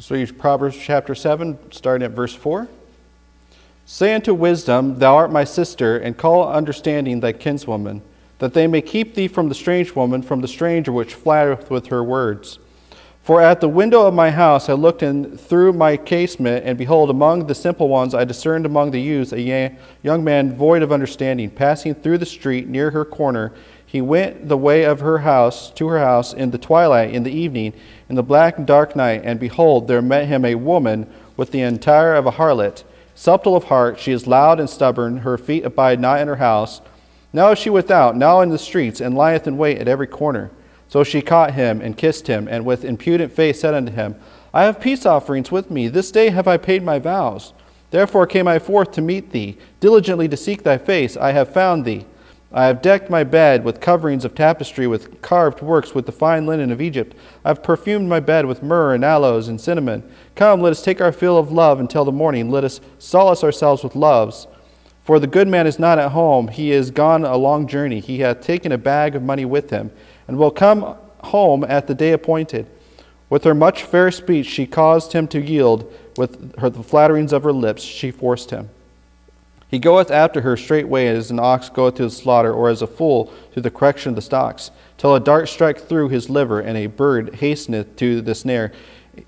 Let's read Proverbs Chapter 7, starting at verse 4. Say unto wisdom, Thou art my sister, and call understanding thy kinswoman, that they may keep thee from the strange woman, from the stranger which flattereth with her words. For at the window of my house I looked in through my casement, and behold, among the simple ones I discerned among the youths a young man void of understanding, passing through the street near her corner. He went the way of her house to her house in the twilight, in the evening, in the black and dark night, and behold, there met him a woman with the attire of a harlot, subtle of heart. She is loud and stubborn, her feet abide not in her house. Now is she without, now in the streets, and lieth in wait at every corner. So she caught him and kissed him, and with impudent face said unto him, I have peace offerings with me. This day have I paid my vows. Therefore came I forth to meet thee, diligently to seek thy face. I have found thee. I have decked my bed with coverings of tapestry, with carved works, with the fine linen of Egypt. I have perfumed my bed with myrrh and aloes and cinnamon. Come, let us take our fill of love until the morning. Let us solace ourselves with loves. For the good man is not at home. He is gone a long journey. He hath taken a bag of money with him, and will come home at the day appointed. With her much fair speech she caused him to yield. With the flatterings of her lips she forced him. He goeth after her straightway, as an ox goeth to the slaughter, or as a fool to the correction of the stocks, till a dart strike through his liver, and a bird hasteneth to the snare,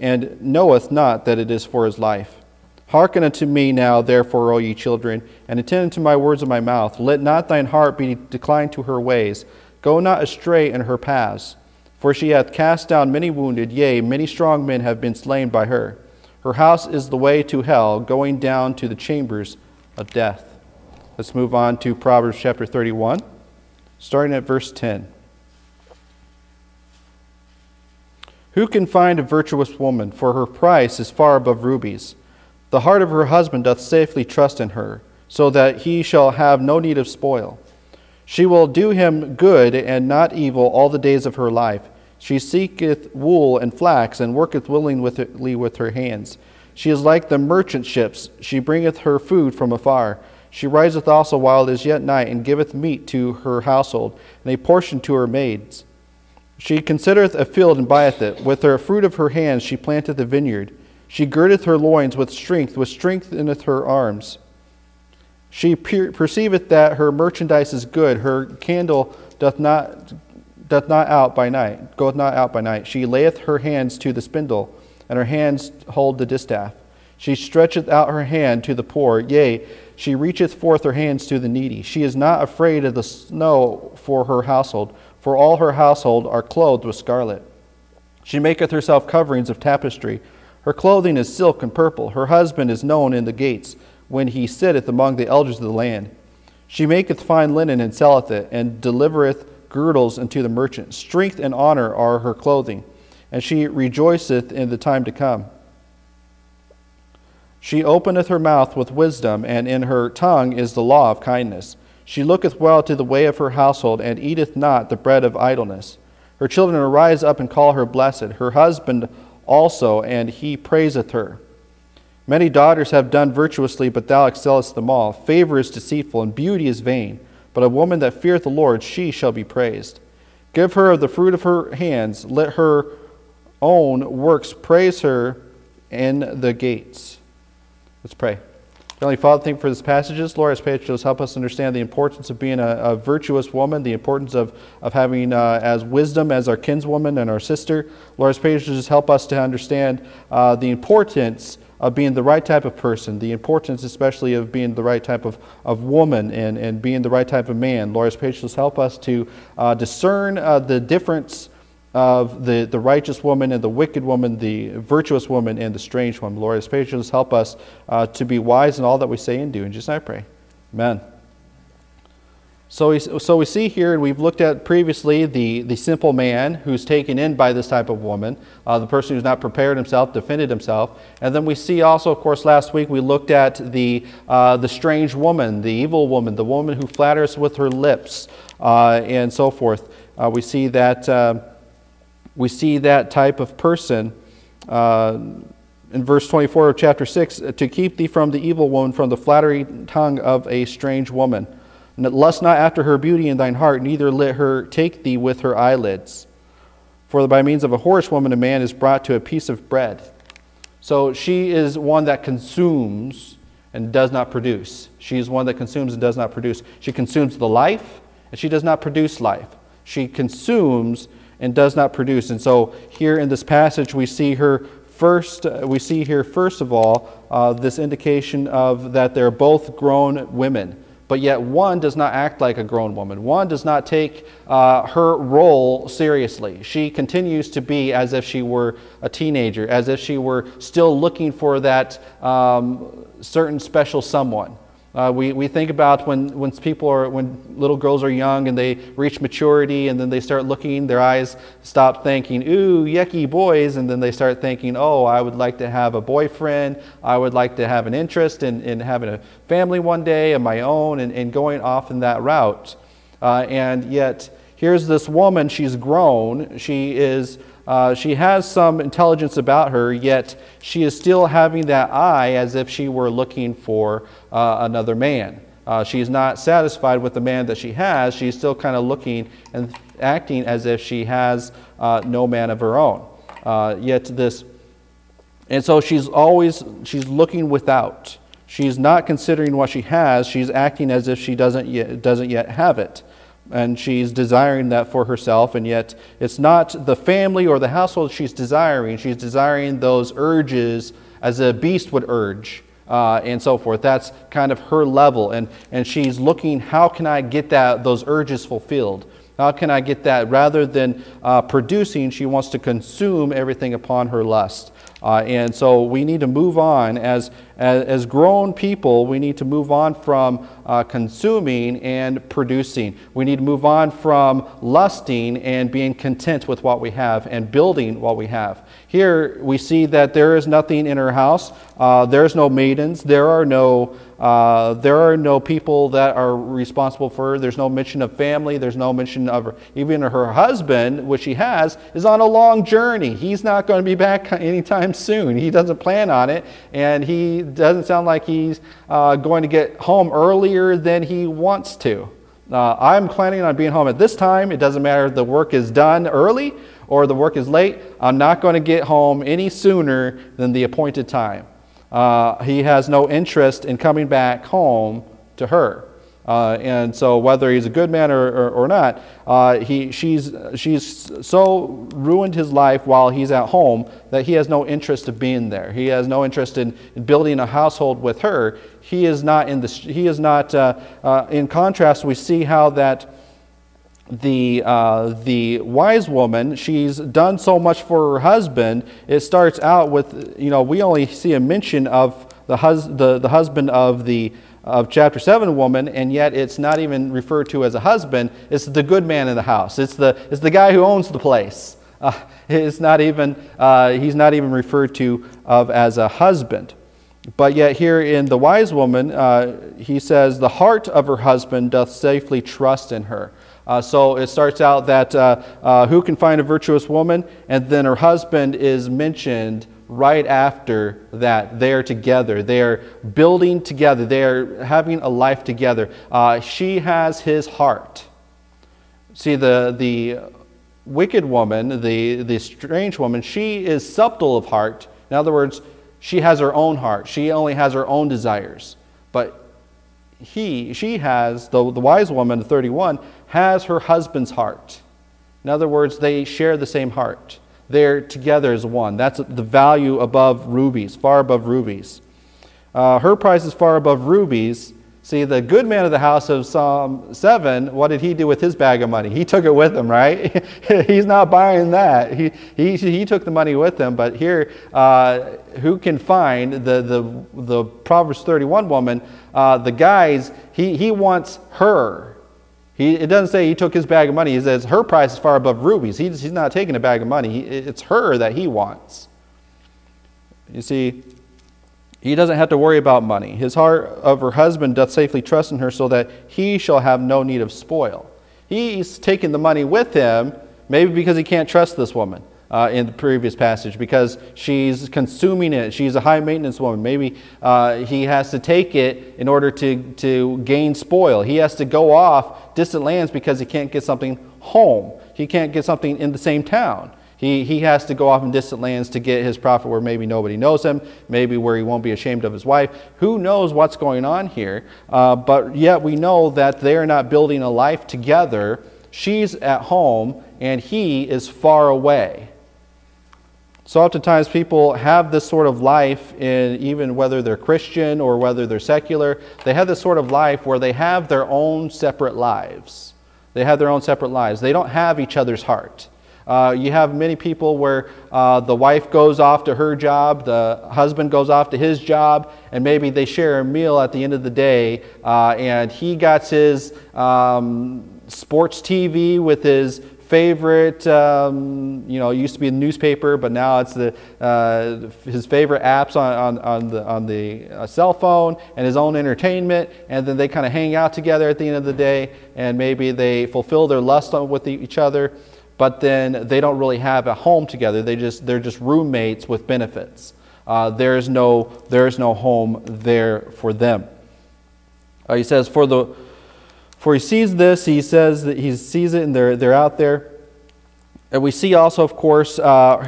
and knoweth not that it is for his life. Hearken unto me now, therefore, O ye children, and attend unto my words of my mouth. Let not thine heart be declined to her ways. Go not astray in her paths. For she hath cast down many wounded, yea, many strong men have been slain by her. Her house is the way to hell, going down to the chambers of death. Let's move on to Proverbs chapter 31, starting at verse 10. Who can find a virtuous woman? For her price is far above rubies. The heart of her husband doth safely trust in her, so that he shall have no need of spoil. She will do him good and not evil all the days of her life. She seeketh wool and flax, and worketh willingly with her hands. She is like the merchant ships. She bringeth her food from afar. She riseth also while it is yet night, and giveth meat to her household, and a portion to her maids. She considereth a field, and buyeth it. With the fruit of her hands she planteth a vineyard. She girdeth her loins with strengtheneth her arms. She perceiveth that her merchandise is good. Her candle goeth not out by night. She layeth her hands to the spindle, and her hands hold the distaff. She stretcheth out her hand to the poor, yea, she reacheth forth her hands to the needy. She is not afraid of the snow for her household, for all her household are clothed with scarlet. She maketh herself coverings of tapestry. Her clothing is silk and purple. Her husband is known in the gates, when he sitteth among the elders of the land. She maketh fine linen and selleth it, and delivereth girdles unto the merchant. Strength and honor are her clothing, and she rejoiceth in the time to come. She openeth her mouth with wisdom, and in her tongue is the law of kindness. She looketh well to the way of her household, and eateth not the bread of idleness. Her children arise up and call her blessed, her husband also, and he praiseth her. Many daughters have done virtuously, but thou excellest them all. Favor is deceitful, and beauty is vain. But a woman that feareth the Lord, she shall be praised. Give her of the fruit of her hands. Let her own works praise her in the gates. Let's pray. Heavenly Father, thank you for these passages. Lord, I pray that you'll help us understand the importance of being a virtuous woman, the importance of having as wisdom as our kinswoman and our sister. Lord, I pray that you'll just help us to understand the importance of being the right type of person, the importance especially of being the right type of woman and being the right type of man. Lord, I pray that you'll help us to discern the difference of the righteous woman and the wicked woman, the virtuous woman and the strange woman. Lord, I pray that you'll help us to be wise in all that we say and do. In Jesus' name I pray. Amen. So we see here, and we've looked at previously, the simple man who's taken in by this type of woman, the person who's not prepared himself, defended himself. And then we see also, of course, last week we looked at the strange woman, the evil woman, the woman who flatters with her lips, and so forth. We see that type of person in verse 24 of chapter 6, to keep thee from the evil woman, from the flattery tongue of a strange woman. And lust not after her beauty in thine heart, neither let her take thee with her eyelids. For by means of a whorish woman a man is brought to a piece of bread. So she is one that consumes and does not produce. She is one that consumes and does not produce. She consumes the life, and she does not produce life. She consumes and does not produce. And so here in this passage, we see her first. We see here first of all this indication of that they're both grown women, but yet one does not act like a grown woman. One does not take her role seriously. She continues to be as if she were a teenager, as if she were still looking for that certain special someone. We think about when little girls are young and they reach maturity, and then they start looking, their eyes stop thinking, ooh, yucky boys, and then they start thinking, oh, I would like to have a boyfriend, I would like to have an interest in having a family one day of my own, and going off in that route. And yet, here's this woman, she's grown, she has some intelligence about her, yet she is still having that eye as if she were looking for another man. She's not satisfied with the man that she has. She's still kind of looking and acting as if she has no man of her own. And so she's looking without. She's not considering what she has. She's acting as if she doesn't yet have it. And she's desiring that for herself, and yet it's not the family or the household she's desiring. She's desiring those urges as a beast would urge, and so forth. That's kind of her level, and she's looking, how can I get those urges fulfilled? How can I get that? Rather than producing, she wants to consume everything upon her lust. And so we need to move on. As grown people, we need to move on from consuming and producing. We need to move on from lusting and being content with what we have and building what we have. Here we see that there is nothing in her house. There's no maidens. There are no people that are responsible for her. There's no mention of family. There's no mention of her. Even her husband, which she has, is on a long journey. He's not going to be back anytime soon. He doesn't plan on it, and he doesn't sound like he's going to get home earlier than he wants to. I'm planning on being home at this time. It doesn't matter if the work is done early or the work is late. I'm not going to get home any sooner than the appointed time. He has no interest in coming back home to her. And so whether he's a good man or not, she's so ruined his life while he's at home that he has no interest in being there. He has no interest in building a household with her. He is not in contrast, we see how that the wise woman, she's done so much for her husband. It starts out with, we only see a mention of the husband of chapter 7 woman, and yet it's not even referred to as a husband. It's the good man in the house. It's the guy who owns the place. He's not even referred to as a husband. But yet here in the wise woman, he says, the heart of her husband doth safely trust in her. So it starts out that who can find a virtuous woman? And then her husband is mentioned right after that. They're together. They're building together. They're having a life together. She has his heart. See, the wicked woman, the strange woman, she is subtle of heart. In other words, she has her own heart. She only has her own desires. But she has, the wise woman, the 31, has her husband's heart. In other words, they share the same heart. They're together as one. That's the value above rubies, far above rubies. Her price is far above rubies. See, the good man of the house of Psalm 7, what did he do with his bag of money? He took it with him, right? He's not buying that. He took the money with him. But here, who can find the Proverbs 31 woman? The guys, he wants her. It doesn't say he took his bag of money. It says her price is far above rubies. He's not taking a bag of money. It's her that he wants. You see, he doesn't have to worry about money. His heart of her husband doth safely trust in her, so that he shall have no need of spoil. He's taking the money with him, maybe because he can't trust this woman in the previous passage, because she's consuming it. She's a high-maintenance woman. Maybe he has to take it in order to gain spoil. He has to go off distant lands because he can't get something home. He can't get something in the same town. He has to go off in distant lands to get his profit where maybe nobody knows him, maybe where he won't be ashamed of his wife. Who knows what's going on here? But yet we know that they're not building a life together. She's at home and he is far away. So oftentimes people have this sort of life, in even whether they're Christian or whether they're secular, they have this sort of life where they have their own separate lives. They have their own separate lives. They don't have each other's heart. You have many people where the wife goes off to her job, the husband goes off to his job, and maybe they share a meal at the end of the day, and he got his sports TV with his favorite, it used to be a newspaper, but now it's his favorite apps on the cell phone and his own entertainment, and then they kind of hang out together at the end of the day, and maybe they fulfill their lust with each other, but then they don't really have a home together. They're just roommates with benefits. There's no home there for them. He says, For he sees this, he says that he sees it, and they're out there. And we see also, of course,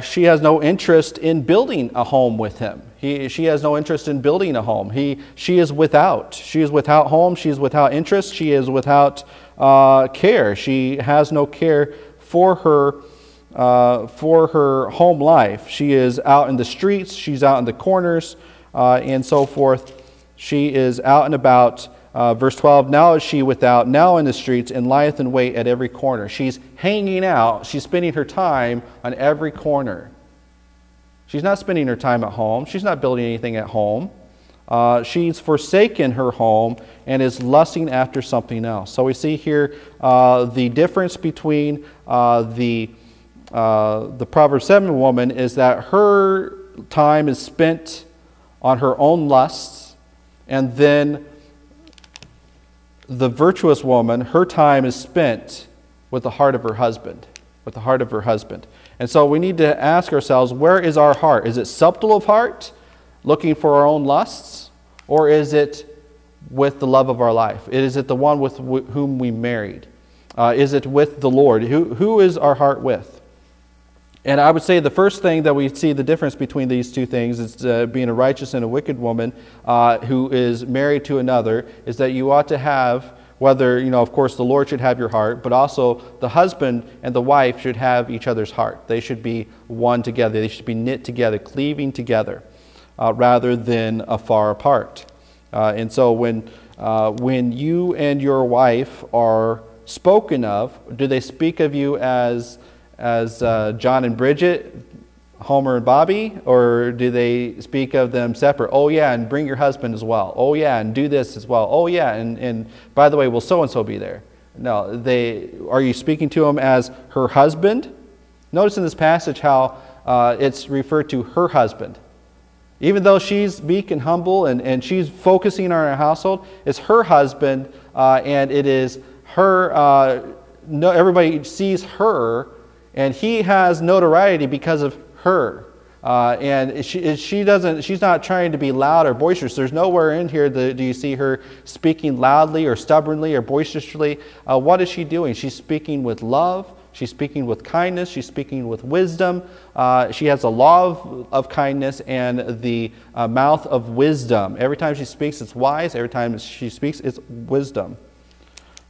she has no interest in building a home with him. She has no interest in building a home. She is without. She is without home. She is without interest. She is without care. She has no care for her home life. She is out in the streets. She's out in the corners, and so forth. She is out and about. Verse 12, now is she without, now in the streets, and lieth in wait at every corner. She's hanging out. She's spending her time on every corner. She's not spending her time at home. She's not building anything at home. She's forsaken her home and is lusting after something else. So we see here the difference between the Proverbs 7 woman is that her time is spent on her own lusts, and then the virtuous woman, her time is spent with the heart of her husband, with the heart of her husband. And so we need to ask ourselves, where is our heart? Is it subtle of heart, looking for our own lusts, or is it with the love of our life? Is it the one with whom we married? Is it with the Lord? Who is our heart with? And I would say the first thing that we see the difference between these two things is being a righteous and a wicked woman who is married to another, is that you ought to have, whether, of course the Lord should have your heart, but also the husband and the wife should have each other's heart. They should be one together. They should be knit together, cleaving together, rather than afar apart. And so when you and your wife are spoken of, do they speak of you as John and Bridget, Homer and Bobby, or do they speak of them separate? Oh yeah, and bring your husband as well. Oh yeah, and do this as well. Oh yeah, and by the way, will so-and-so be there? No, are you speaking to him as her husband? Notice in this passage how it's referred to her husband. Even though she's meek and humble and she's focusing on her household, it's her husband, and it is her, everybody sees her, and he has notoriety because of her. And she's not trying to be loud or boisterous. There's nowhere in here do you see her speaking loudly or stubbornly or boisterously. What is she doing? She's speaking with love. She's speaking with kindness. She's speaking with wisdom. She has a law of kindness and the mouth of wisdom. Every time she speaks, it's wise. Every time she speaks, it's wisdom.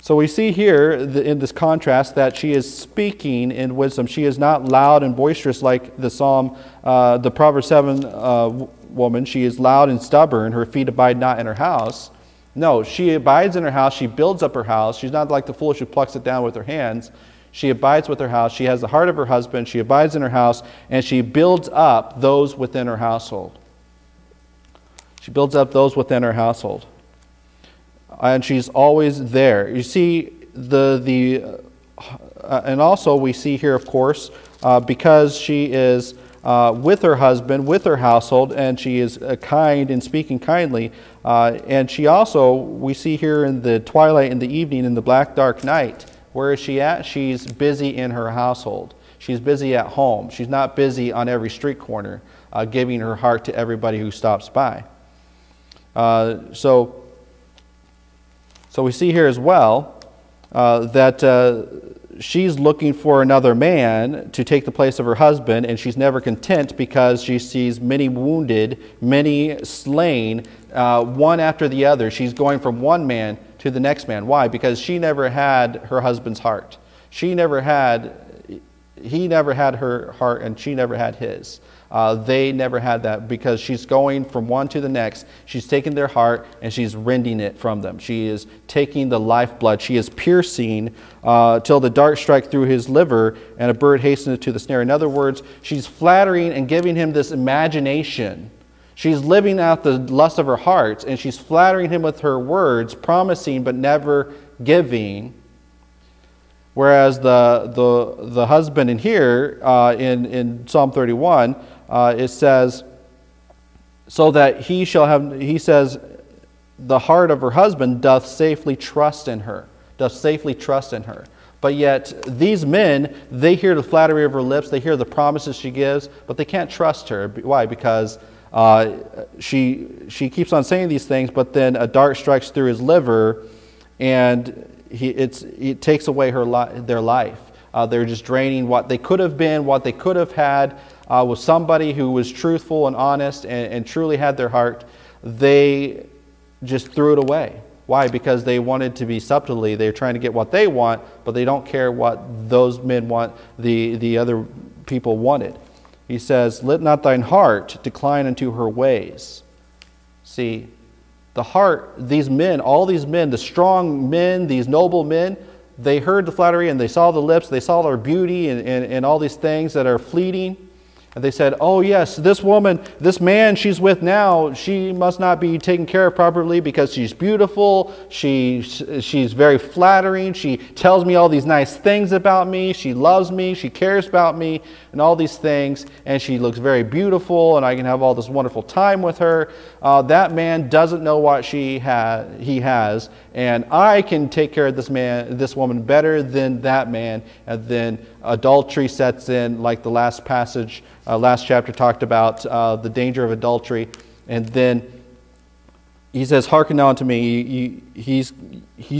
So we see here in this contrast that she is speaking in wisdom. She is not loud and boisterous like the Proverbs 7 woman. She is loud and stubborn. Her feet abide not in her house. No, she abides in her house. She builds up her house. She's not like the foolish who plucks it down with her hands. She abides with her house. She has the heart of her husband. She abides in her house, and she builds up those within her household. She builds up those within her household. And she's always there. You see, and also we see here, of course, because she is with her husband, with her household, and she is kind and speaking kindly. And she also, we see here in the twilight, in the evening, in the black dark night, where is she at? She's busy in her household. She's busy at home. She's not busy on every street corner, giving her heart to everybody who stops by. So we see here as well that she's looking for another man to take the place of her husband, and she's never content because she sees many wounded, many slain, one after the other. She's going from one man to the next man. Why? Because she never had her husband's heart. He never had her heart, and she never had his. They never had that, because she's going from one to the next. She's taking their heart and she's rending it from them. She is taking the lifeblood. She is piercing till the dart strike through his liver and a bird hasteneth to the snare. In other words, she's flattering and giving him this imagination. She's living out the lust of her heart, and she's flattering him with her words, promising but never giving. Whereas the husband in here, in Psalm 31, it says, so that he says, the heart of her husband doth safely trust in her. But yet these men, they hear the flattery of her lips, they hear the promises she gives, but they can't trust her. Why? Because she keeps on saying these things, but then a dart strikes through his liver, and it takes away their life. They're just draining what they could have been, what they could have had with somebody who was truthful and honest and truly had their heart. They just threw it away. Why? Because they wanted to be subtly. They're trying to get what they want, but they don't care what those men want, the other people wanted. He says, let not thine heart decline unto her ways. See, the heart, these men, all these men, the strong men, these noble men, they heard the flattery and they saw the lips, they saw her beauty and all these things that are fleeting. And they said, oh yes, this woman, this man she's with now, she must not be taken care of properly because she's beautiful, she's very flattering, she tells me all these nice things about me, she loves me, she cares about me, and all these things, and she looks very beautiful, and I can have all this wonderful time with her. That man doesn't know what he has, and I can take care of this woman better than that man. And then adultery sets in, like the last passage, last chapter talked about the danger of adultery. And then he says, hearken now unto me. She's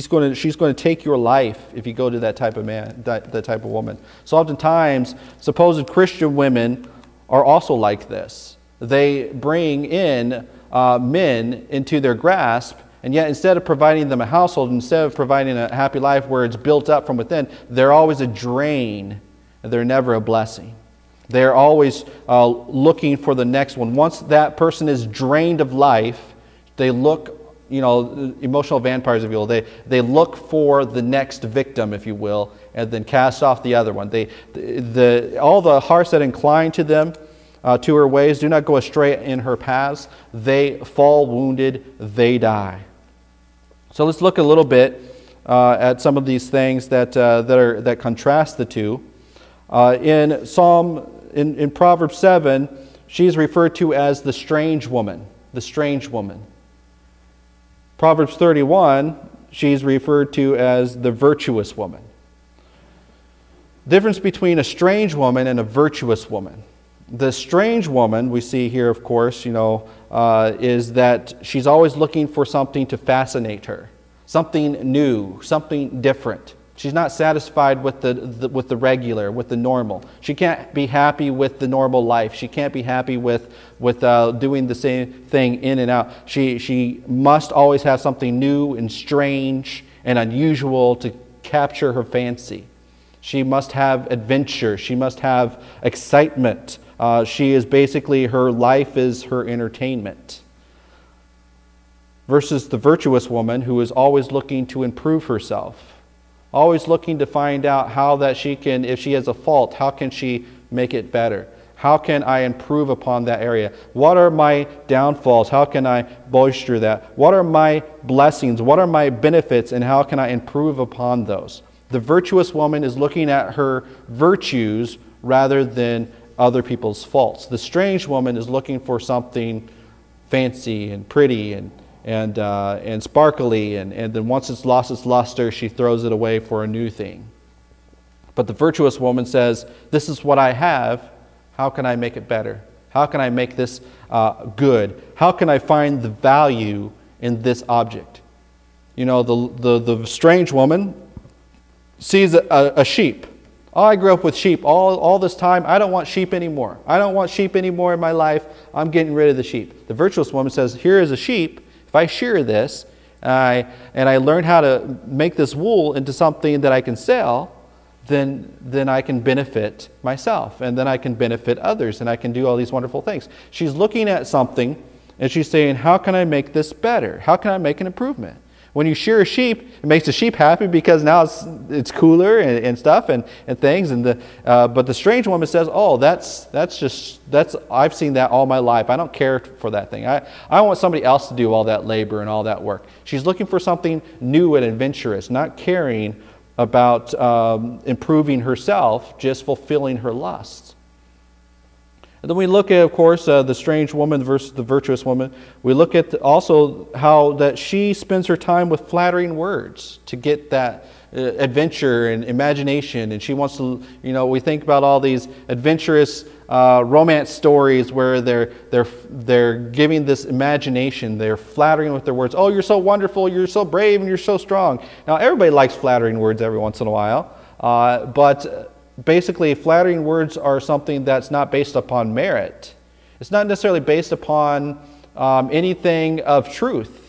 going to take your life if you go to that type of man, that type of woman. So oftentimes, supposed Christian women are also like this. They bring in men into their grasp, and yet instead of providing them a household, instead of providing a happy life where it's built up from within, they're always a drain, and they're never a blessing. They're always looking for the next one. Once that person is drained of life, they look, emotional vampires, if you will. They look for the next victim, if you will, and then cast off the other one. All the hearts that incline to them, to her ways, do not go astray in her paths. They fall wounded, they die. So let's look a little bit at some of these things that contrast the two. In Proverbs 7, she's referred to as the strange woman. The strange woman. Proverbs 31, she's referred to as the virtuous woman. Difference between a strange woman and a virtuous woman. The strange woman we see here, of course, is that she's always looking for something to fascinate her, something new, something different. She's not satisfied with the regular, with the normal. She can't be happy with the normal life. She can't be happy with doing the same thing in and out. She must always have something new and strange and unusual to capture her fancy. She must have adventure. She must have excitement. She is basically, her life is her entertainment. Versus the virtuous woman, who is always looking to improve herself. Always looking to find out how that she can, if she has a fault, how can she make it better? How can I improve upon that area? What are my downfalls? How can I bolster that? What are my blessings? What are my benefits? And how can I improve upon those? The virtuous woman is looking at her virtues rather than other people's faults. The strange woman is looking for something fancy and pretty and sparkly, and then once it's lost its luster, she throws it away for a new thing. But the virtuous woman says, this is what I have. How can I make it better? How can I make this good? How can I find the value in this object? The strange woman sees a sheep. Oh, I grew up with sheep all this time. I don't want sheep anymore. I don't want sheep anymore in my life. I'm getting rid of the sheep. The virtuous woman says, here is a sheep. If I shear this and I learn how to make this wool into something that I can sell, then I can benefit myself, and then I can benefit others, and I can do all these wonderful things. She's looking at something and she's saying, how can I make this better? How can I make an improvement? When you shear a sheep, it makes the sheep happy because now it's cooler and stuff and things. But the strange woman says, oh, that's I've seen that all my life. I don't care for that thing. I want somebody else to do all that labor and all that work. She's looking for something new and adventurous, not caring about improving herself, just fulfilling her lusts. And then we look at, of course, the strange woman versus the virtuous woman. We look at also how that she spends her time with flattering words to get that adventure and imagination. And she wants to, we think about all these adventurous romance stories where they're giving this imagination. They're flattering with their words. Oh, you're so wonderful. You're so brave, and you're so strong. Now, everybody likes flattering words every once in a while, but basically, flattering words are something that's not based upon merit. It's not necessarily based upon anything of truth.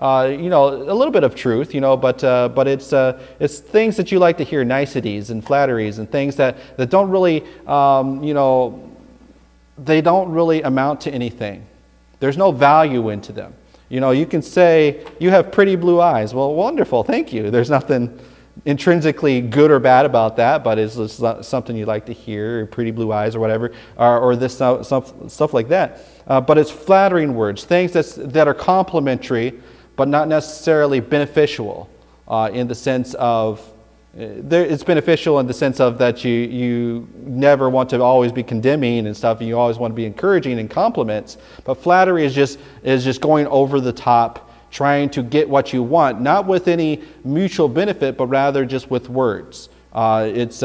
A little bit of truth, but it's things that you like to hear, niceties and flatteries and things that don't really, they don't really amount to anything. There's no value into them. You can say, you have pretty blue eyes. Well, wonderful, thank you. There's nothing intrinsically good or bad about that, but it's just something you like to hear, pretty blue eyes or whatever, or this stuff like that. But it's flattering words, things that are complimentary, but not necessarily beneficial in the sense of, it's beneficial in the sense of that you never want to always be condemning and stuff, and you always want to be encouraging and compliments. But flattery is just going over the top, trying to get what you want, not with any mutual benefit, but rather just with words. There's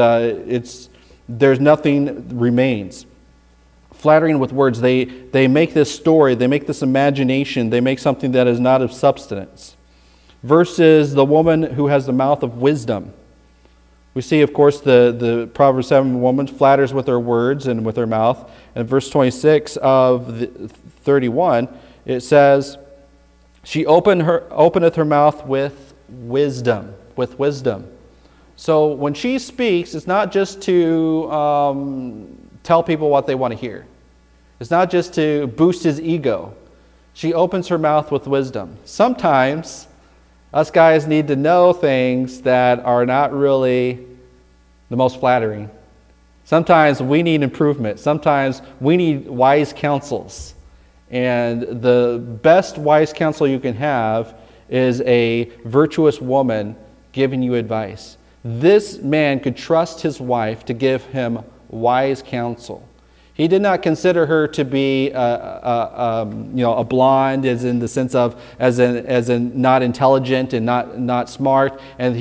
nothing remains. Flattering with words, they make this story, they make this imagination, they make something that is not of substance. Versus the woman who has the mouth of wisdom. We see, of course, the Proverbs 7 woman flatters with her words and with her mouth. And verse 26 of 31, it says, she openeth her mouth with wisdom. With wisdom. So when she speaks, it's not just to tell people what they want to hear. It's not just to boost his ego. She opens her mouth with wisdom. Sometimes us guys need to know things that are not really the most flattering. Sometimes we need improvement. Sometimes we need wise counsels. And the best wise counsel you can have is a virtuous woman giving you advice. This man could trust his wife to give him wise counsel. He did not consider her to be a blonde, as in the sense of as in not intelligent and not smart, and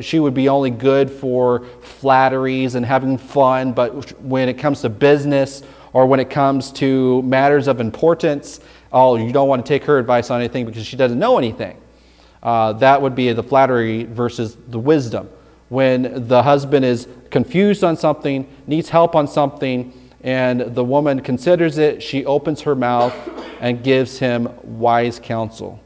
she would be only good for flatteries and having fun. But when it comes to business, or when it comes to matters of importance, you don't want to take her advice on anything because she doesn't know anything. That would be the flattery versus the wisdom. When the husband is confused on something, needs help on something, and the woman considers it, she opens her mouth and gives him wise counsel.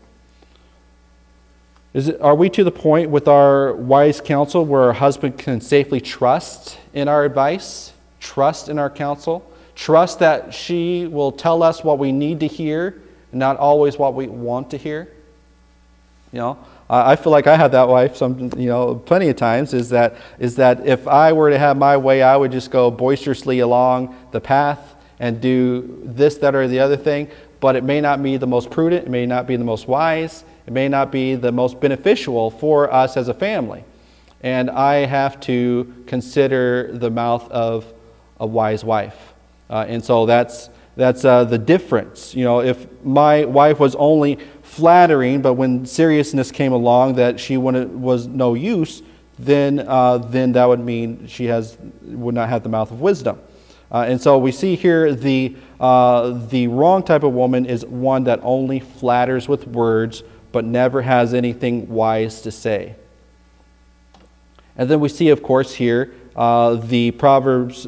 Are we to the point with our wise counsel where our husband can safely trust in our advice, trust in our counsel? Trust that she will tell us what we need to hear, and not always what we want to hear. I feel like I have that wife plenty of times. Is that if I were to have my way, I would just go boisterously along the path and do this, that, or the other thing. But it may not be the most prudent. It may not be the most wise. It may not be the most beneficial for us as a family. And I have to consider the mouth of a wise wife. And so that's the difference. If my wife was only flattering, but when seriousness came along that she was no use, then that would mean she would not have the mouth of wisdom. And so we see here the wrong type of woman is one that only flatters with words, but never has anything wise to say. And then we see, of course, here, the Proverbs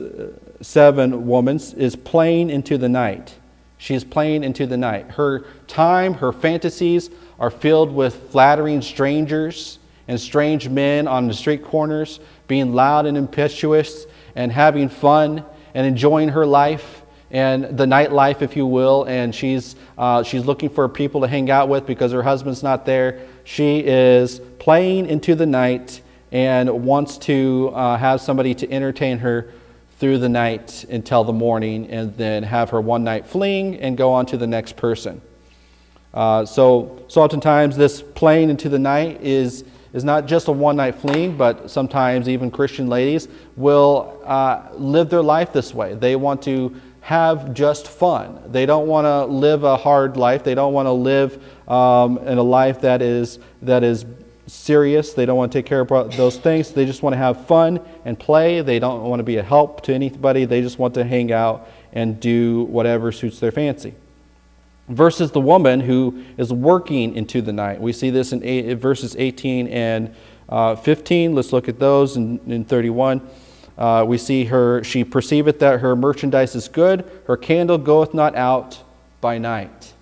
7 woman is playing into the night. She is playing into the night. Her time, her fantasies are filled with flattering strangers and strange men on the street corners, being loud and impetuous and having fun and enjoying her life and the nightlife, if you will. And she's looking for people to hang out with because her husband's not there. She is playing into the night and wants to have somebody to entertain her through the night until the morning, and then have her one night fling and go on to the next person. So oftentimes this playing into the night is not just a one night fling, but sometimes even Christian ladies will live their life this way. They want to have just fun. They don't want to live a hard life. They don't want to live in a life that is serious. They don't want to take care of those things. They just want to have fun and play. They don't want to be a help to anybody. They just want to hang out and do whatever suits their fancy. Versus the woman who is working into the night. We see this in verses 18 and 15. Let's look at those in 31. We see her, she perceiveth that her merchandise is good. Her candle goeth not out by night.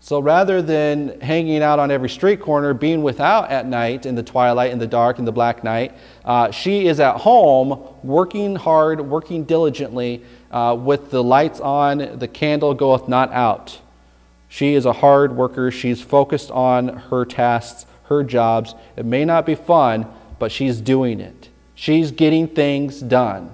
So rather than hanging out on every street corner, being without at night in the twilight, in the dark, in the black night, she is at home working hard, working diligently with the lights on. The candle goeth not out. She is a hard worker. She's focused on her tasks, her jobs. It may not be fun, but she's doing it. She's getting things done.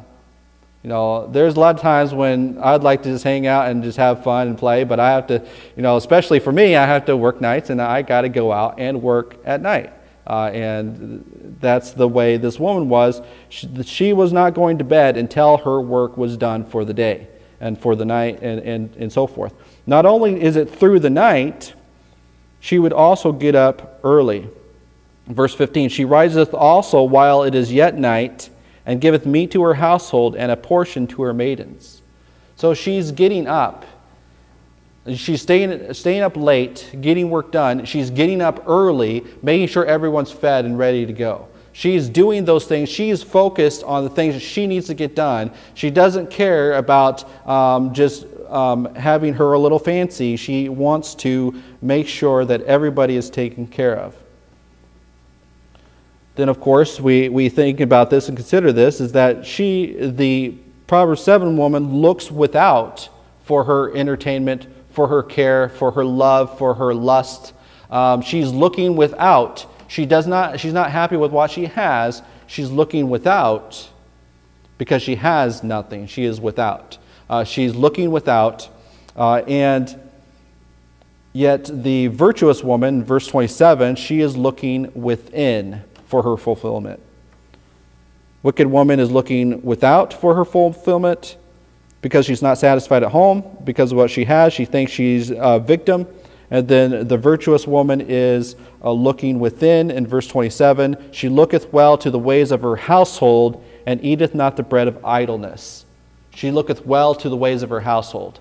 You know, there's a lot of times when I'd like to just hang out and just have fun and play, but I have to, especially for me, I have to work nights, and I got to go out and work at night. And that's the way this woman was. She was not going to bed until her work was done for the day and for the night and so forth. Not only is it through the night, she would also get up early. Verse 15, she riseth also while it is yet night, and giveth meat to her household and a portion to her maidens. So she's getting up. She's staying up late, getting work done. She's getting up early, making sure everyone's fed and ready to go. She's doing those things. She's focused on the things that she needs to get done. She doesn't care about just having her little fancy. She wants to make sure that everybody is taken care of. Then, of course, we think about this and consider this, is that the Proverbs 7 woman looks without for her entertainment, for her care, for her love, for her lust. She's looking without. She's not happy with what she has. She's looking without because she has nothing. She is without. She's looking without. And yet the virtuous woman, verse 27, she is looking within for her fulfillment. Wicked woman is looking without for her fulfillment because she's not satisfied at home, because of what she has. She thinks she's a victim. And then the virtuous woman is looking within in verse 27. She looketh well to the ways of her household and eateth not the bread of idleness. She looketh well to the ways of her household.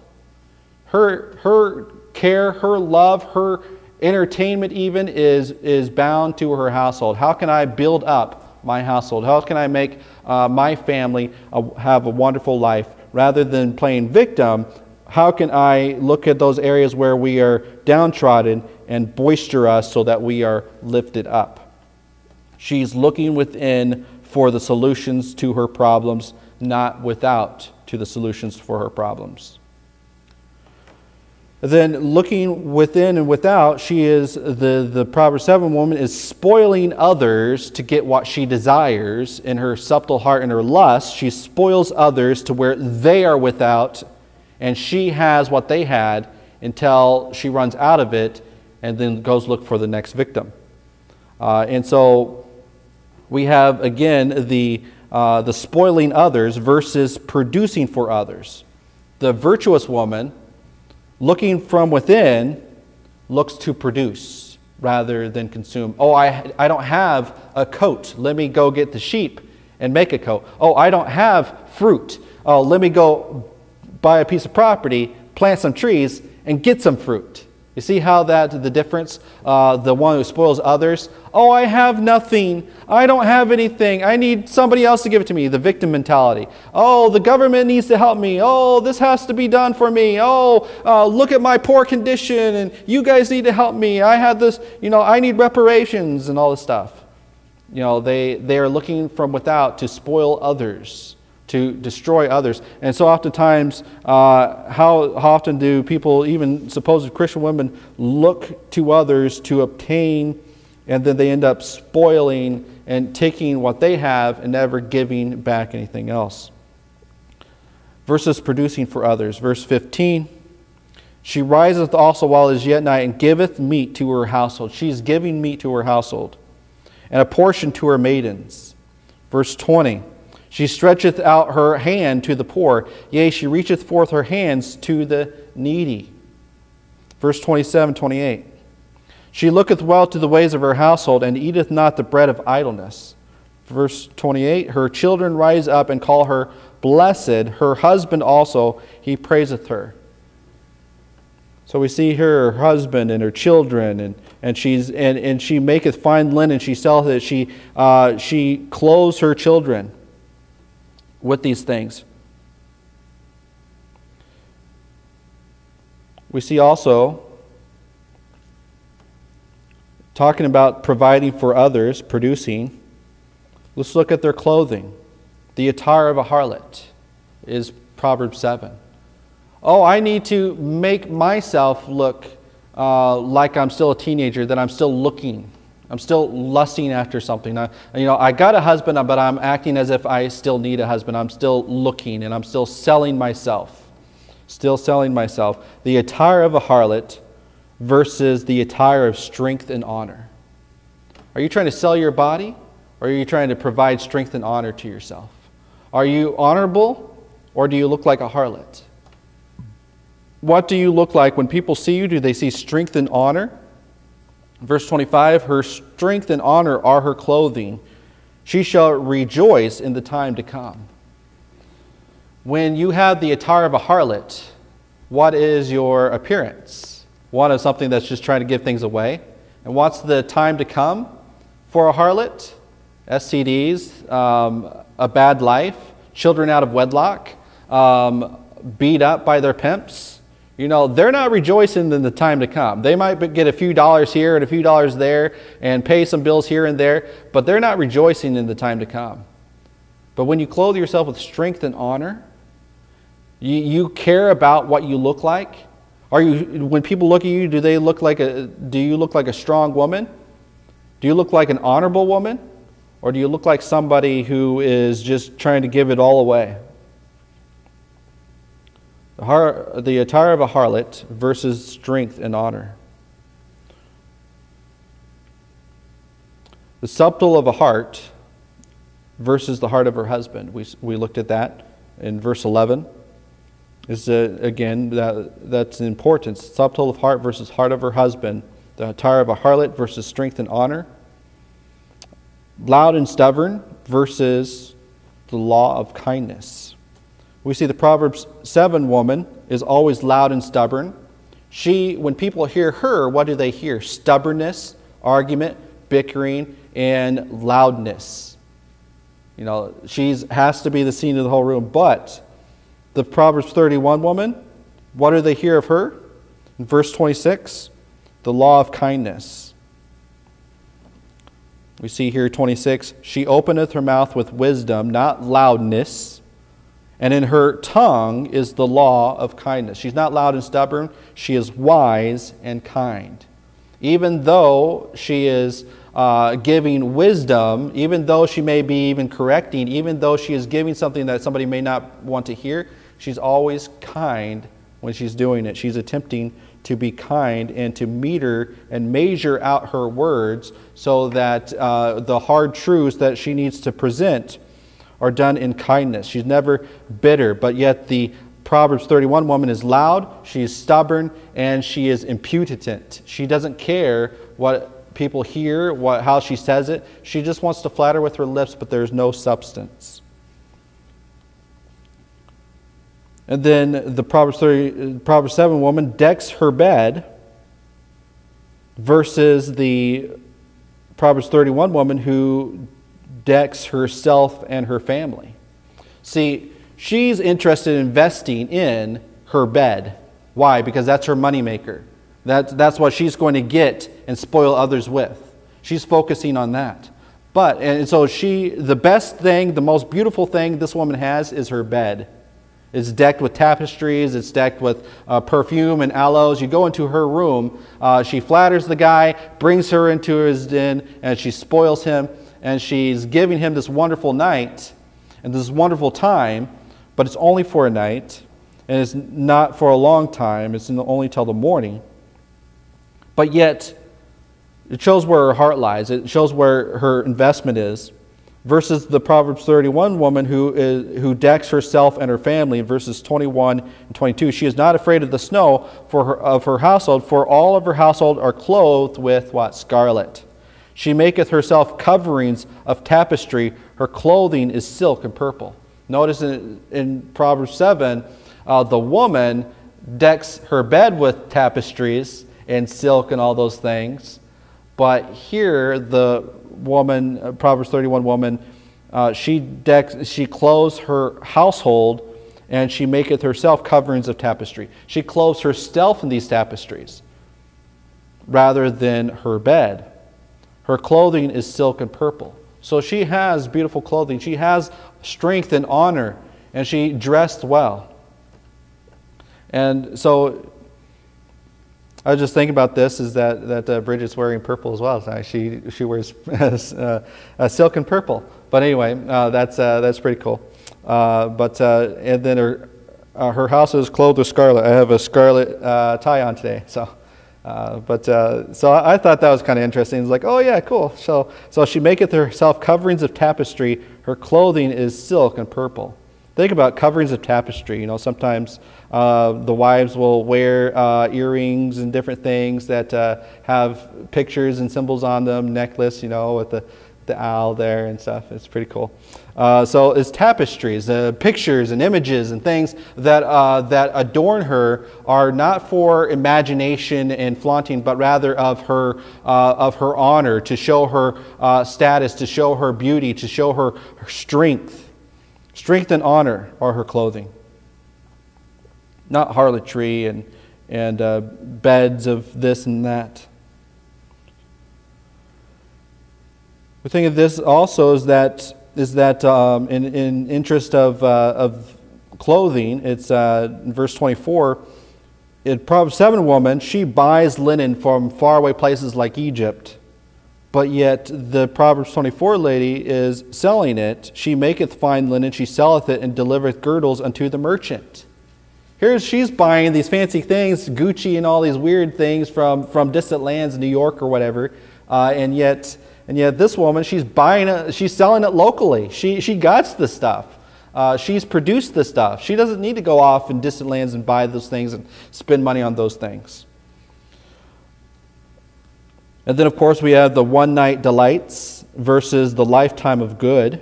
Her care, her love, her entertainment even is bound to her household. How can I build up my household? How can I make my family have a wonderful life? Rather than playing victim, how can I look at those areas where we are downtrodden and boisterous so that we are lifted up? She's looking within for the solutions to her problems, not without to the solutions for her problems. Then looking within and without, she is, the Proverbs 7 woman is spoiling others to get what she desires in her subtle heart and her lust. She spoils others to where they are without, and she has what they had until she runs out of it and then goes look for the next victim. And so we have, again, the spoiling others versus producing for others. The virtuous woman, looking from within, looks to produce rather than consume. Oh, I don't have a coat. Let me go get the sheep and make a coat. Oh, I don't have fruit. Oh, let me go buy a piece of property, plant some trees, and get some fruit. You see how the difference, the one who spoils others, oh, I have nothing, I don't have anything, I need somebody else to give it to me, the victim mentality. Oh, the government needs to help me, oh, this has to be done for me, oh, look at my poor condition, and you guys need to help me, I had this, I need reparations and all this stuff. They are looking from without to spoil others, to destroy others. And so oftentimes, how often do people, even supposed Christian women, look to others to obtain, and then they end up spoiling and taking what they have and never giving back anything else. Versus producing for others. Verse 15, she riseth also while it is yet night, and giveth meat to her household. She's giving meat to her household, and a portion to her maidens. Verse 20, she stretcheth out her hand to the poor, yea, she reacheth forth her hands to the needy. Verse 27, 28. She looketh well to the ways of her household, and eateth not the bread of idleness. Verse 28, her children rise up and call her blessed. Her husband also, he praiseth her. So we see her husband and her children, and she maketh fine linen, she selleth it, she clothes her children with these things. We see also, talking about providing for others, producing, let's look at their clothing. The attire of a harlot is Proverbs 7. Oh, I need to make myself look like I'm still a teenager, that I'm still looking. I'm still lusting after something. I got a husband, but I'm acting as if I still need a husband. I'm still looking, and I'm still selling myself. Still selling myself. The attire of a harlot versus the attire of strength and honor. Are you trying to sell your body, or are you trying to provide strength and honor to yourself? Are you honorable, or do you look like a harlot? What do you look like when people see you? Do they see strength and honor? Verse 25, her strength and honor are her clothing. She shall rejoice in the time to come. When you have the attire of a harlot, what is your appearance? One of something that's just trying to give things away. And what's the time to come for a harlot? STDs, a bad life, children out of wedlock, beat up by their pimps. They're not rejoicing in the time to come. They might get a few dollars here and a few dollars there and pay some bills here and there, but they're not rejoicing in the time to come. But when you clothe yourself with strength and honor, you care about what you look like. When people look at you, do you look like a strong woman? Do you look like an honorable woman? Or do you look like somebody who is just trying to give it all away? The attire of a harlot versus strength and honor. The subtle of a heart versus the heart of her husband. We looked at that in verse 11. Again, that's the importance. Subtle of heart versus heart of her husband. The attire of a harlot versus strength and honor. Loud and stubborn versus the law of kindness. We see the Proverbs 7 woman is always loud and stubborn. When people hear her, what do they hear? Stubbornness, argument, bickering, and loudness. She has to be the scene of the whole room. But the Proverbs 31 woman, what do they hear of her? In verse 26, the law of kindness. We see here 26, she openeth her mouth with wisdom, not loudness, and in her tongue is the law of kindness. She's not loud and stubborn. She is wise and kind. Even though she is giving wisdom, even though she may be even correcting, even though she is giving something that somebody may not want to hear, she's always kind when she's doing it. She's attempting to be kind and to meter and measure out her words so that the hard truths that she needs to present are done in kindness. She's never bitter, but yet the Proverbs 31 woman is loud, she is stubborn, and she is impudent. She doesn't care what people hear, how she says it. She just wants to flatter with her lips, but there's no substance. And then the Proverbs 7 woman decks her bed versus the Proverbs 31 woman who decks herself and her family. See, she's interested in investing in her bed. Why? Because that's her moneymaker. That's what she's going to get and spoil others with. She's focusing on that. And so the best thing, the most beautiful thing this woman has is her bed. It's decked with tapestries, it's decked with perfume and aloes. You go into her room, she flatters the guy, brings her into his den, and she spoils him, and she's giving him this wonderful night and this wonderful time, but it's only for a night, and it's not for a long time, it's only till the morning. But yet, it shows where her heart lies, it shows where her investment is, versus the Proverbs 31 woman who decks herself and her family in verses 21 and 22. She is not afraid of the snow of her household, for all of her household are clothed with what? Scarlet. She maketh herself coverings of tapestry. Her clothing is silk and purple. Notice in Proverbs 7, the woman decks her bed with tapestries and silk and all those things. But here, the woman, Proverbs 31 woman, she clothes her household, and she maketh herself coverings of tapestry. She clothes herself in these tapestries rather than her bed. Her clothing is silk and purple. So she has beautiful clothing. She has strength and honor, and she dressed well. And so I was just thinking about this, is that Bridget's wearing purple as well. She wears silk and purple. But anyway, that's pretty cool. And then her house is clothed with scarlet. I have a scarlet tie on today. So I thought that was kind of interesting. It's like, oh yeah, cool. So she maketh herself coverings of tapestry. Her clothing is silk and purple. Think about coverings of tapestry. Sometimes the wives will wear earrings and different things that have pictures and symbols on them, necklace, with the owl there and stuff. It's pretty cool. So it's tapestries, pictures and images and things that adorn her are not for imagination and flaunting, but rather of her honor, to show her status, to show her beauty, to show her strength. Strength and honor are her clothing, not harlotry and beds of this and that. The thing of this also is that in interest of clothing, it's in verse 24. In Proverbs 7 woman, she buys linen from faraway places like Egypt. But yet the Proverbs 24 lady is selling it. She maketh fine linen, she selleth it, and delivereth girdles unto the merchant. She's buying these fancy things, Gucci and all these weird things from distant lands, New York or whatever. And yet this woman, she's selling it locally. She got the stuff. She's produced the stuff. She doesn't need to go off in distant lands and buy those things and spend money on those things. And then, of course, we have the one-night delights versus the lifetime of good.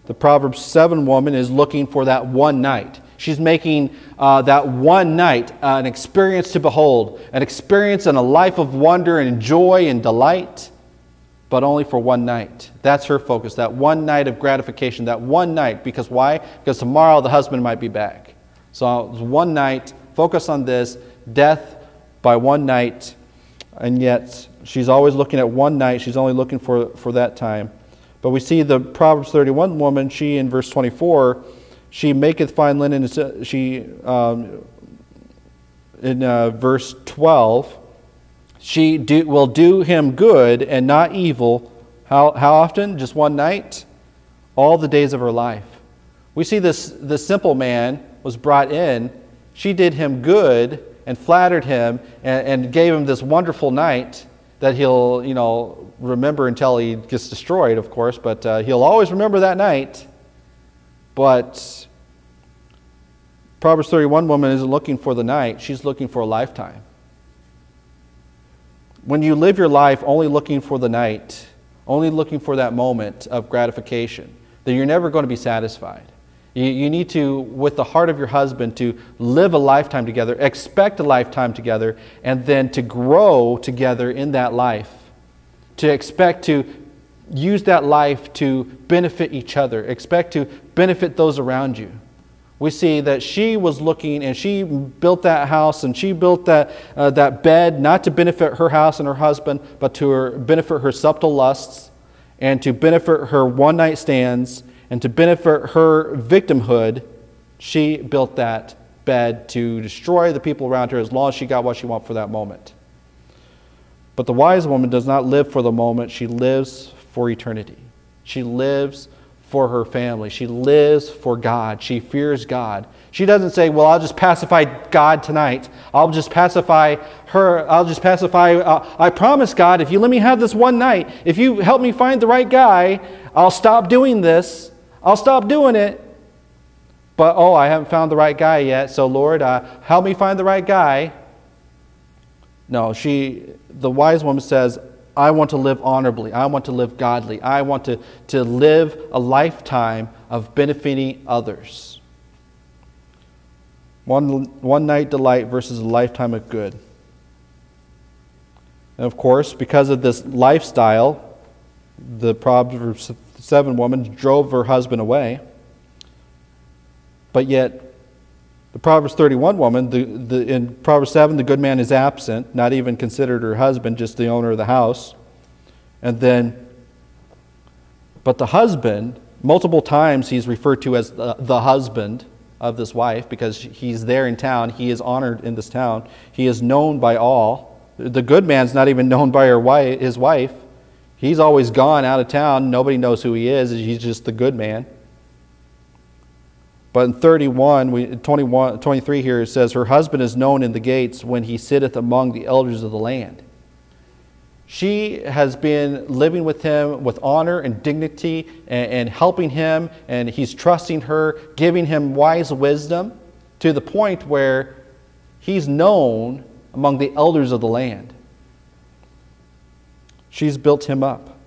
The Proverbs 7 woman is looking for that one night. She's making that one night an experience to behold, an experience and a life of wonder and joy and delight, but only for one night. That's her focus, that one night of gratification, that one night. Because why? Because tomorrow the husband might be back. So one night, focus on this, death by one night, and yet she's always looking at one night. She's only looking for that time. But we see the Proverbs 31 woman, she in verse 24, she maketh fine linen. She in verse 12, she will do him good and not evil. How often? Just one night? All the days of her life. We see this simple man was brought in. She did him good and flattered him and gave him this wonderful night that he'll remember until he gets destroyed, of course, but he'll always remember that night. But Proverbs 31 woman isn't looking for the night, she's looking for a lifetime. When you live your life only looking for the night, only looking for that moment of gratification, then you're never going to be satisfied. You need to, with the heart of your husband, to live a lifetime together, expect a lifetime together, and then to grow together in that life. To expect to use that life to benefit each other, expect to benefit those around you. We see that she was looking and she built that house and she built that bed not to benefit her house and her husband, but to benefit her subtle lusts and to benefit her one-night stands and to benefit her victimhood. She built that bed to destroy the people around her as long as she got what she wanted for that moment. But the wise woman does not live for the moment. She lives for eternity. She lives for her family. She lives for God. She fears God. She doesn't say, well, I'll just pacify God tonight. I'll just pacify her. I promise God, if you let me have this one night, if you help me find the right guy, I'll stop doing this. I'll stop doing it. But, I haven't found the right guy yet, so Lord, help me find the right guy. No, the wise woman says, I want to live honorably. I want to live godly. I want to live a lifetime of benefiting others. One night delight versus a lifetime of good. And of course, because of this lifestyle, the Proverbs 7 woman drove her husband away. But yet, the Proverbs 31 woman, in Proverbs 7, the good man is absent, not even considered her husband, just the owner of the house. But the husband, multiple times he's referred to as the husband of this wife because he's there in town. He is honored in this town. He is known by all. The good man's not even known by his wife. He's always gone out of town. Nobody knows who he is. He's just the good man. But in 23 here, it says, her husband is known in the gates when he sitteth among the elders of the land. She has been living with him with honor and dignity and helping him, and he's trusting her, giving him wise wisdom to the point where he's known among the elders of the land. She's built him up.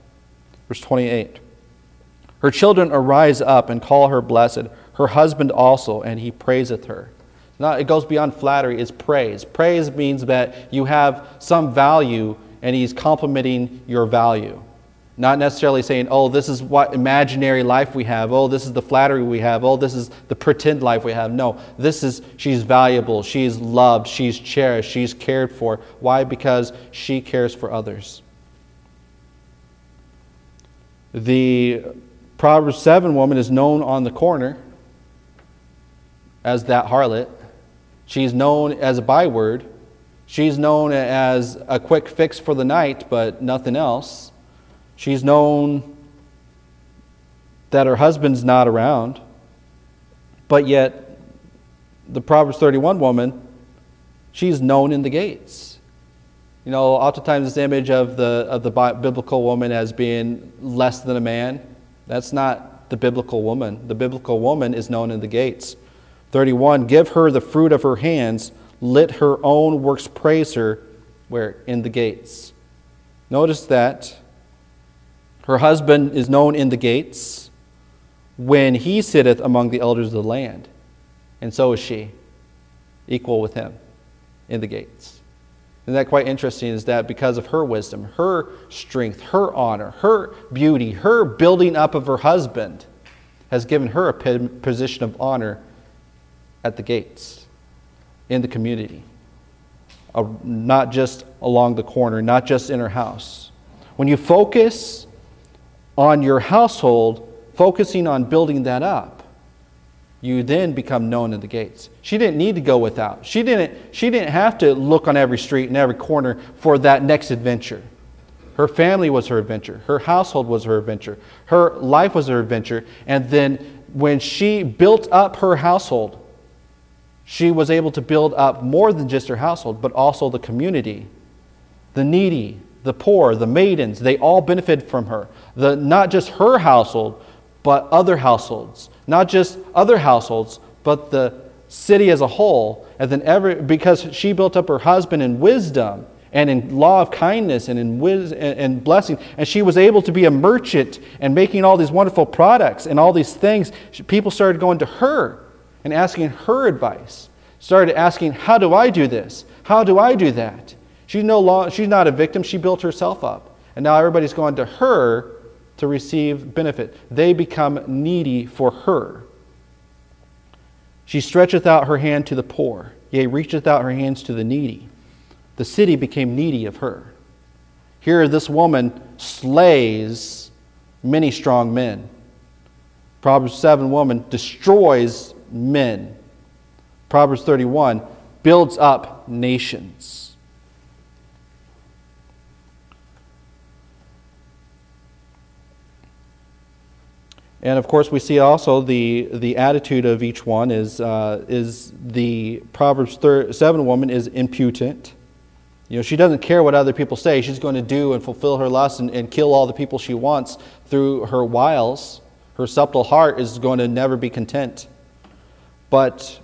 Verse 28. Her children arise up and call her blessed, her husband also, and he praiseth her. Now, it goes beyond flattery, it's praise. Praise means that you have some value and he's complimenting your value. Not necessarily saying, this is what imaginary life we have. This is the flattery we have. This is the pretend life we have. No, she's valuable, she's loved, she's cherished, she's cared for. Why? Because she cares for others. The Proverbs 7 woman is known on the corner as that harlot. She's known as a byword. She's known as a quick fix for the night, but nothing else. She's known that her husband's not around. But yet, the Proverbs 31 woman, she's known in the gates. Oftentimes this image of the biblical woman as being less than a man, that's not the biblical woman. The biblical woman is known in the gates. 31, give her the fruit of her hands, let her own works praise her, where? In the gates. Notice that her husband is known in the gates when he sitteth among the elders of the land. And so is she, equal with him in the gates. Isn't that quite interesting? Is that because of her wisdom, her strength, her honor, her beauty, her building up of her husband has given her a position of honor at the gates, in the community, not just along the corner, not just in her house. When you focus on your household, focusing on building that up, you then become known in the gates. She didn't need to go without. She didn't have to look on every street and every corner for that next adventure. Her family was her adventure. Her household was her adventure. Her life was her adventure. And then when she built up her household, she was able to build up more than just her household, but also the community, the needy, the poor, the maidens. They all benefited from her. Not just her household, but other households. Not just other households, but the city as a whole. And then because she built up her husband in wisdom, and in law of kindness and in wisdom and blessing. And she was able to be a merchant and making all these wonderful products and all these things. People started going to her and asking her advice. Started asking, how do I do this? How do I do that? She's not a victim. She built herself up. And now everybody's going to her to receive benefit. They become needy for her. She stretcheth out her hand to the poor, yea, reacheth out her hands to the needy. The city became needy of her. Here this woman slays many strong men. Proverbs 7 woman destroys men. Proverbs 31 builds up nations. And of course we see also the attitude of each one is the Proverbs 7 woman is impudent. You know, she doesn't care what other people say. She's going to do and fulfill her lust and kill all the people she wants through her wiles. Her subtle heart is going to never be content. But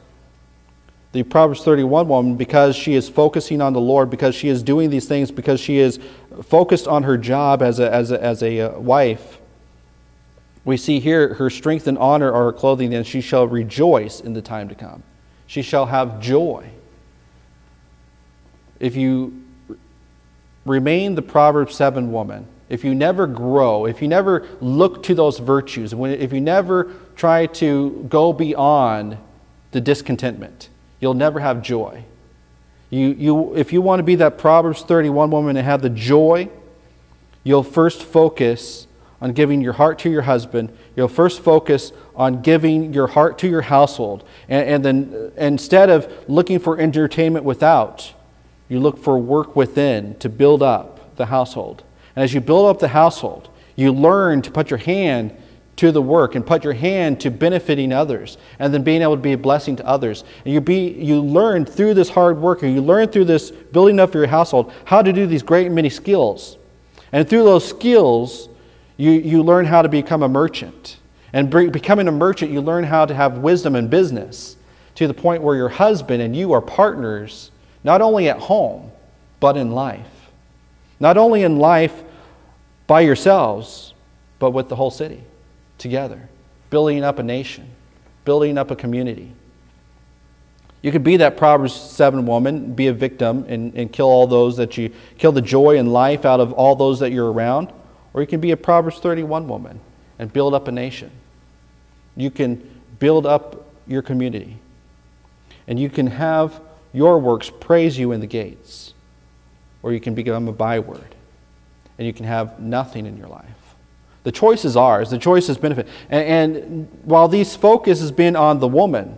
the Proverbs 31 woman, because she is focusing on the Lord, because she is doing these things, because she is focused on her job as a wife, we see here her strength and honor are her clothing, and she shall rejoice in the time to come. She shall have joy. If you remain the Proverbs 7 woman, if you never grow, if you never look to those virtues, if you never try to go beyond the discontentment, you'll never have joy. If you want to be that Proverbs 31 woman and have the joy, you'll first focus on giving your heart to your husband. You'll first focus on giving your heart to your household. And then instead of looking for entertainment without, you look for work within to build up the household. And as you build up the household, you learn to put your hand to the work and put your hand to benefiting others and then being able to be a blessing to others. And you learn through this hard work, or you learn through this building up your household how to do these great many skills. And through those skills, you learn how to become a merchant. And becoming a merchant, you learn how to have wisdom in business to the point where your husband and you are partners, not only at home, but in life. Not only in life by yourselves, but with the whole city together, building up a nation, building up a community. You could be that Proverbs 7 woman, be a victim and kill all those that you, kill the joy and life out of all those that you're around. Or you can be a Proverbs 31 woman and build up a nation. You can build up your community. And you can have your works praise you in the gates. Or you can become a byword. And you can have nothing in your life. The choice is ours. The choice is benefit. And while these focus has been on the woman,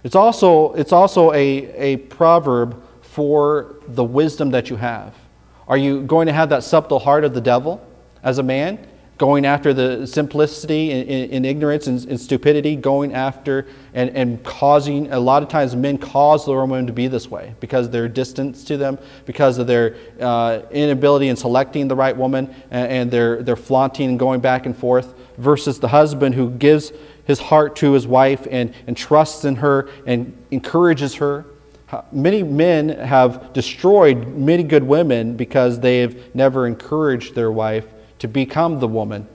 it's also a proverb for the wisdom that you have. Are you going to have that subtle heart of the devil as a man, going after the simplicity and ignorance and stupidity, going after and causing, a lot of times men cause the women to be this way because of their distance to them, because of their inability in selecting the right woman, and their flaunting and going back and forth, versus the husband who gives his heart to his wife and trusts in her and encourages her. Many men have destroyed many good women because they have never encouraged their wife to become the woman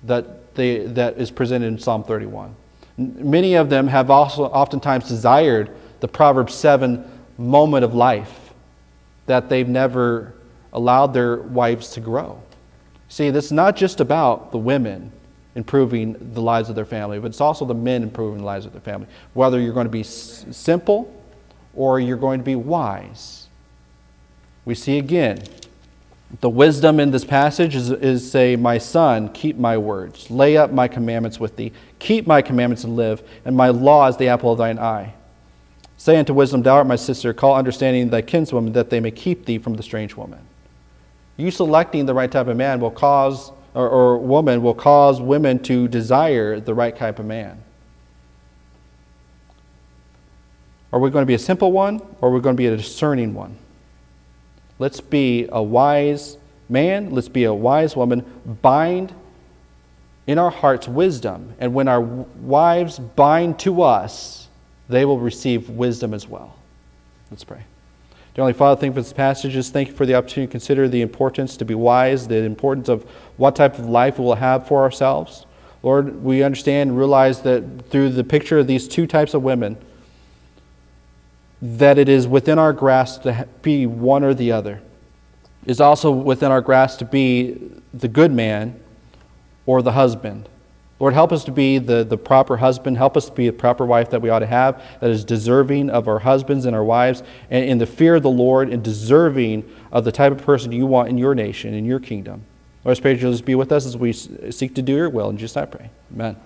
that is presented in Psalm 31. Many of them have also oftentimes desired the Proverbs 7 moment of life that they've never allowed their wives to grow. See, this is not just about the women improving the lives of their family, but it's also the men improving the lives of their family. Whether you're going to be simple or you're going to be wise. We see again, the wisdom in this passage is say, my son, keep my words. Lay up my commandments with thee. Keep my commandments and live, and my law is the apple of thine eye. Say unto wisdom, thou art my sister. Call understanding thy kinswoman, that they may keep thee from the strange woman. You selecting the right type of man will cause, or woman will cause women to desire the right type of man. Are we going to be a simple one, or are we going to be a discerning one? Let's be a wise man. Let's be a wise woman. Bind in our hearts wisdom. And when our wives bind to us, they will receive wisdom as well. Let's pray. Dear Heavenly Father, thank you for this passages. Thank you for the opportunity to consider the importance to be wise, the importance of what type of life we will have for ourselves. Lord, we understand and realize that through the picture of these two types of women, that it is within our grasp to be one or the other. It is also within our grasp to be the good man or the husband. Lord, help us to be the proper husband. Help us to be the proper wife that we ought to have, that is deserving of our husbands and our wives, and in the fear of the Lord, and deserving of the type of person you want in your nation, in your kingdom. Lord, I pray that you'll just be with us as we seek to do your will. In Jesus' name I pray. Amen.